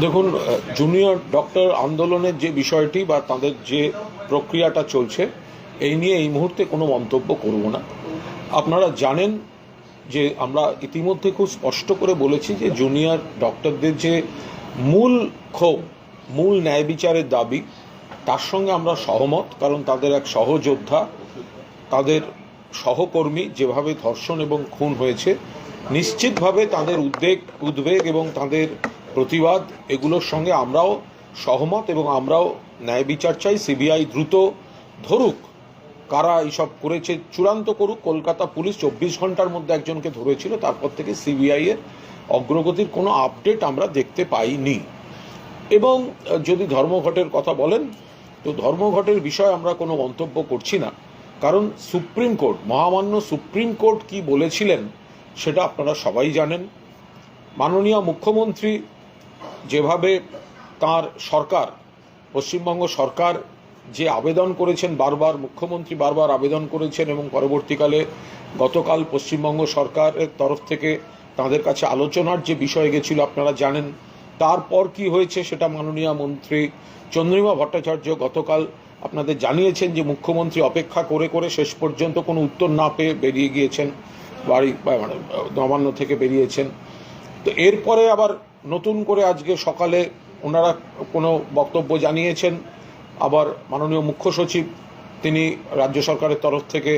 দেখুন, junior doctor আন্দোলনের যে বিষয়টি বা তাদের যে প্রক্রিয়াটা চলছে এই নিয়ে এই মুহূর্তে কোনো মন্তব্য করব না। আপনারা জানেন যে আমরা ইতিমধ্যে খুব স্পষ্ট করে বলেছি যে জুনিয়র ডক্টরদের যে মূল ক্ষোভ, মূল ন্যায় বিচারের দাবি, তার সঙ্গে আমরা সহমত। কারণ তাদের এক সহযোদ্ধা, তাদের সহকর্মী যেভাবে ধর্ষণ এবং খুন হয়েছে, নিশ্চিতভাবে তাদের উদ্বেগ এবং তাদের প্রতিবাদ এগুলোর সঙ্গে আমরাও সহমত এবং আমরাও ন্যায় বিচার চাই। সিবিআই দ্রুত ধরুক কারা এইসব করেছে, চূড়ান্ত করুক। কলকাতা পুলিশ 24 ঘন্টার মধ্যে একজনকে ধরেছিল, তারপর থেকে সিবিআই এর অগ্রগতির কোনো আপডেট আমরা দেখতে পাইনি। এবং যদি ধর্মঘটের কথা বলেন, তো ধর্মঘটের বিষয়ে আমরা কোনো মন্তব্য করছি না, কারণ সুপ্রিম কোর্ট, মহামান্য সুপ্রিম কোর্ট কি বলেছিলেন সেটা আপনারা সবাই জানেন। মাননীয় মুখ্যমন্ত্রী যেভাবে তার সরকার, পশ্চিমবঙ্গ সরকার যে আবেদন করেছেন, মুখ্যমন্ত্রী বারবার আবেদন করেছেন এবং পরবর্তীকালে গতকাল পশ্চিমবঙ্গ সরকারের তরফ থেকে তাদের কাছে আলোচনার যে বিষয় গেছিল আপনারা জানেন। তারপর কি হয়েছে সেটা মাননীয় মন্ত্রী চন্দ্রিমা ভট্টাচার্য গতকাল আপনাদের জানিয়েছেন যে মুখ্যমন্ত্রী অপেক্ষা করে করে শেষ পর্যন্ত কোনো উত্তর না পেয়ে বেরিয়ে গিয়েছেন, মানে নবান্ন থেকে বেরিয়েছেন। তো এরপরে আবার নতুন করে আজকে সকালে ওনারা কোনো বক্তব্য জানিয়েছেন। আবার মাননীয় মুখ্য সচিব তিনি রাজ্য সরকারের তরফ থেকে,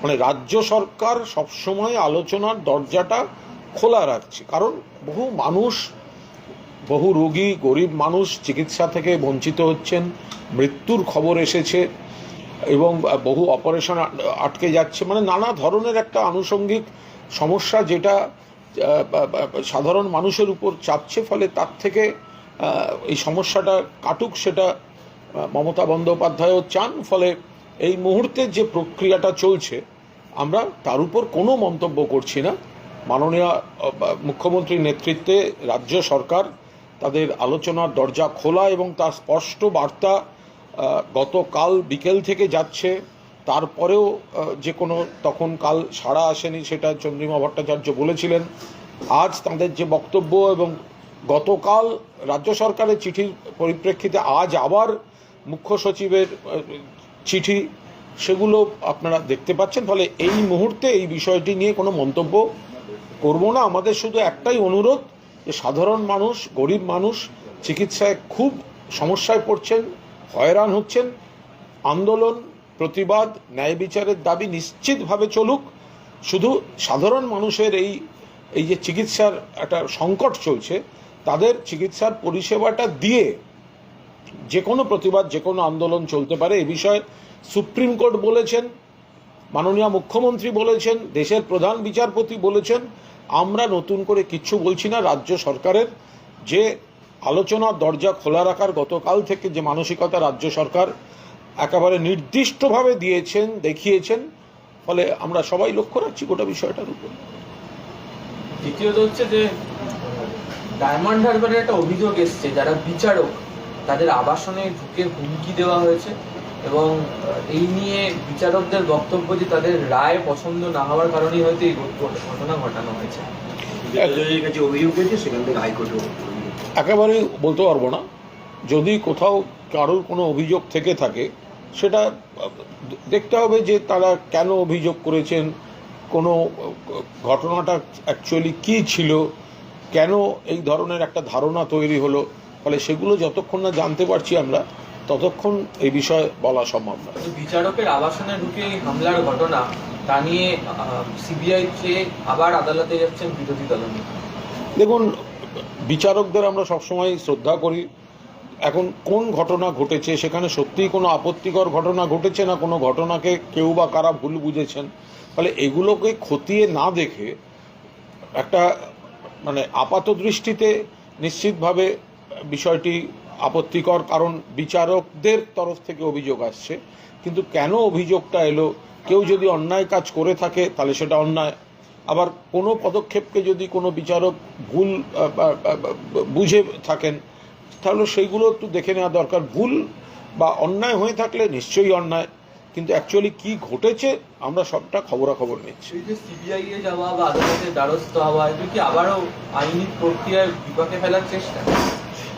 মানে রাজ্য সরকার সবসময় আলোচনার দরজাটা খোলা রাখছে, কারণ বহু মানুষ, বহু রোগী, গরিব মানুষ চিকিৎসা থেকে বঞ্চিত হচ্ছেন, মৃত্যুর খবর এসেছে এবং বহু অপারেশন আটকে যাচ্ছে, মানে নানা ধরনের একটা আনুষঙ্গিক সমস্যা যেটা সাধারণ মানুষের উপর চাপছে। ফলে তার থেকে এই সমস্যাটা কাটুক সেটা মমতা বন্দ্যোপাধ্যায়ও চান। ফলে এই মুহূর্তে যে প্রক্রিয়াটা চলছে আমরা তার উপর কোনো মন্তব্য করছি না। মাননীয় মুখ্যমন্ত্রীর নেতৃত্বে রাজ্য সরকার তাদের আলোচনার দরজা খোলা এবং তার স্পষ্ট বার্তা গতকাল বিকেল থেকে যাচ্ছে। তারপরেও যে কোনো তখন কাল সাড়া আসেনি, সেটা চন্দ্রিমা ভট্টাচার্য বলেছিলেন। আজ তাদের যে বক্তব্য এবং গতকাল রাজ্য সরকারের চিঠির পরিপ্রেক্ষিতে আজ আবার মুখ্য সচিবের চিঠি, সেগুলো আপনারা দেখতে পাচ্ছেন। ফলে এই মুহূর্তে এই বিষয়টি নিয়ে কোনো মন্তব্য করব না। আমাদের শুধু একটাই অনুরোধ যে সাধারণ মানুষ, গরিব মানুষ চিকিৎসায় খুব সমস্যায় পড়ছেন, হয়রান হচ্ছেন। আন্দোলন, প্রতিবাদ, ন্যায় বিচারের দাবি নিশ্চিতভাবে চলুক। শুধু সাধারণ মানুষের এই যে চিকিৎসার একটা সংকট চলছে, তাদের চিকিৎসার পরিষেবাটা দিয়ে যে কোনো প্রতিবাদ, যে কোনো আন্দোলন চলতে পারে। এ বিষয়ে সুপ্রিম কোর্ট বলেছেন, মাননীয় মুখ্যমন্ত্রী বলেছেন, দেশের প্রধান বিচারপতি বলেছেন। আমরা নতুন করে কিচ্ছু বলছি না। রাজ্য সরকারের যে আলোচনার দরজা খোলা রাখার গতকাল থেকে যে মানসিকতা রাজ্য সরকার একেবারে নির্দিষ্টভাবে দিয়েছেন, দেখিয়েছেন, ফলে আমরা সবাই লক্ষ্য রাখছি গোটা বিষয়টার উপর। দ্বিতীয়ত হচ্ছে যে ডায়মন্ড হারবারের একটা অভিযোগ এসছে, যারা বিচারক তাদের আবাসনে ঢুকে হুমকি দেওয়া হয়েছে এবং এই নিয়ে বিচারকদের বক্তব্য যে তাদের রায় পছন্দ না হওয়ার কারণেই হয়তো এই ঘটনা ঘটানো হয়েছে। একেবারেই বলতে পারবো না। যদি কোথাও কারোর কোনো অভিযোগ থেকে থাকে সেটা দেখতে হবে যে তারা কেন অভিযোগ করেছেন, কোনো ঘটনাটা অ্যাকচুয়ালি কী ছিল, কেন এই ধরনের একটা ধারণা তৈরি হলো। ফলে সেগুলো যতক্ষণ না জানতে পারছি আমরা, ততক্ষণ এই বিষয়ে বলা সম্ভব না। বিচারকের আবাসনে ঢুকে হামলার ঘটনা, তা নিয়ে সিবিআই চেয়ে আবার আদালতে যাচ্ছেন বিরোধী দলনেতা। দেখুন, বিচারকদের আমরা সবসময় শ্রদ্ধা করি। এখন কোন ঘটনা ঘটেছে, সেখানে সত্যিই কোনো আপত্তিকর ঘটনা ঘটেছে না কোনো ঘটনাকে কেউ বা কারা ভুল বুঝেছেন। ফলে এগুলোকে খতিয়ে না দেখে একটা মানে আপাত দৃষ্টিতে নিশ্চিতভাবে বিষয়টি আপত্তিকর, কারণ বিচারকদের তরফ থেকে অভিযোগ আসছে। কিন্তু কেন অভিযোগটা এলো, কেউ যদি অন্যায় কাজ করে থাকে তাহলে সেটা অন্যায়। আবার কোনো পদক্ষেপকে যদি কোনো বিচারক ভুল বুঝে থাকেন তাহলে সেইগুলো একটু দেখে নেওয়া দরকার। ভুল বা অন্যায় হয়ে থাকলে নিশ্চয়ই অন্যায়, কিন্তু অ্যাকচুয়ালি কি ঘটেছে আমরা সবটা খবরাখবর নিচ্ছি। সিবিআই এ যাওয়া বা আদালতের দ্বারস্থ হওয়া, এগুলো কি আবারও আইনি প্রক্রিয়ার বিপাকে ফেলার চেষ্টা?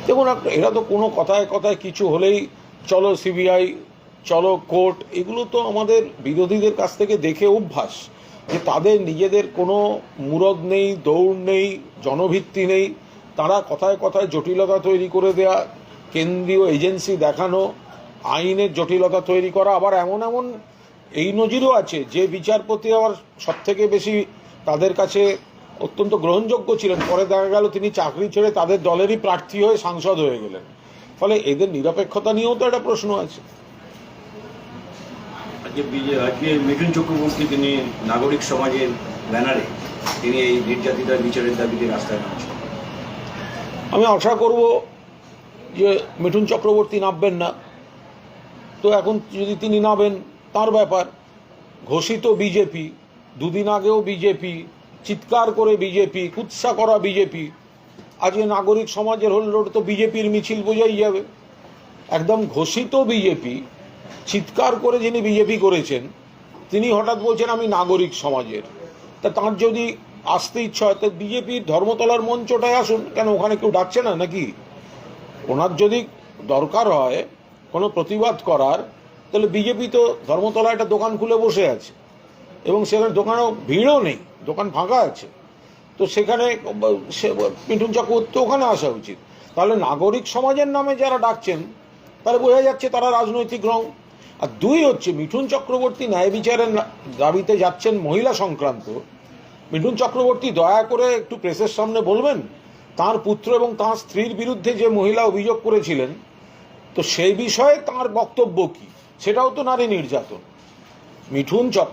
দেখুন, এরা তো কোনো কথায় কথায় কিছু হলেই চলো সিবিআই, চলো কোর্ট, এগুলো তো আমাদের বিরোধীদের কাছ থেকে দেখে অভ্যাস যে তাদের নিজেদের কোনো মুরদ নেই, দৌড় নেই, জনভিত্তি নেই। তারা কথায় কথায় জটিলতা তৈরি করে দেয়া, কেন্দ্রীয় এজেন্সি দেখানো, আইনের জটিলতা তৈরি করা। আবার এমন এমন এই নজিরও আছে যে বিচারপতি আবার সব থেকে বেশি তাদের কাছে অত্যন্ত গ্রহণযোগ্য ছিলেন, পরে দেখা গেল তিনি চাকরি ছেড়ে তাদের দলেরই প্রার্থী হয়ে সাংসদ হয়ে গেলেন। ফলে এদের নিরপেক্ষতা নিয়েও তো একটা প্রশ্ন আছে। আজকে মিঠুন চক্রবর্তী তিনি নাগরিক সমাজের ব্যানারে তিনি এই নির্যাতিতার বিচারের দাবিতে রাস্তায় নামছেন। আমি আশা করব যে মিঠুন চক্রবর্তী নামবেন না, তো এখন যদি তিনি নামেন তার ব্যাপার। ঘোষিত বিজেপি, দুদিন আগেও বিজেপি, চিৎকার করে বিজেপি, কুৎসা করা বিজেপি, আজকে নাগরিক সমাজের হল তো বিজেপির মিছিল বোঝাই যাবে। একদম ঘোষিত বিজেপি, চিৎকার করে যিনি বিজেপি করেছেন তিনি হঠাৎ বলছেন আমি নাগরিক সমাজের। তা তাঁর যদি আসতে ইচ্ছা হয় তো বিজেপির ধর্মতলার মঞ্চটায় আসুন, কেন ওখানে কেউ ডাকছে না নাকি? ওনার যদি দরকার হয় কোনো প্রতিবাদ করার, তাহলে বিজেপি তো ধর্মতলায় একটা দোকান খুলে বসে আছে এবং সেখানে দোকানেও ভিড়ও নেই, দোকান ফাঁকা আছে। তো সেখানে মিঠুন চক্রবর্তী ওখানে আসা উচিত। তাহলে নাগরিক সমাজের নামে যারা ডাকছেন তাহলে বোঝা যাচ্ছে তারা রাজনৈতিক রং। আর দুই হচ্ছে, মিঠুন চক্রবর্তী ন্যায় বিচারের দাবিতে যাচ্ছেন মহিলা সংক্রান্ত। মিঠুন চক্রবর্তী দয়া করে একটু প্রেসের সামনে বলবেন তার পুত্র এবং তার স্ত্রীর বিরুদ্ধে যে মহিলা অভিযোগ করেছিলেন, তো সেই বিষয়ে তার বক্তব্য কি, সেটাও তো নারী নির্যাতন। মিঠুন চক্র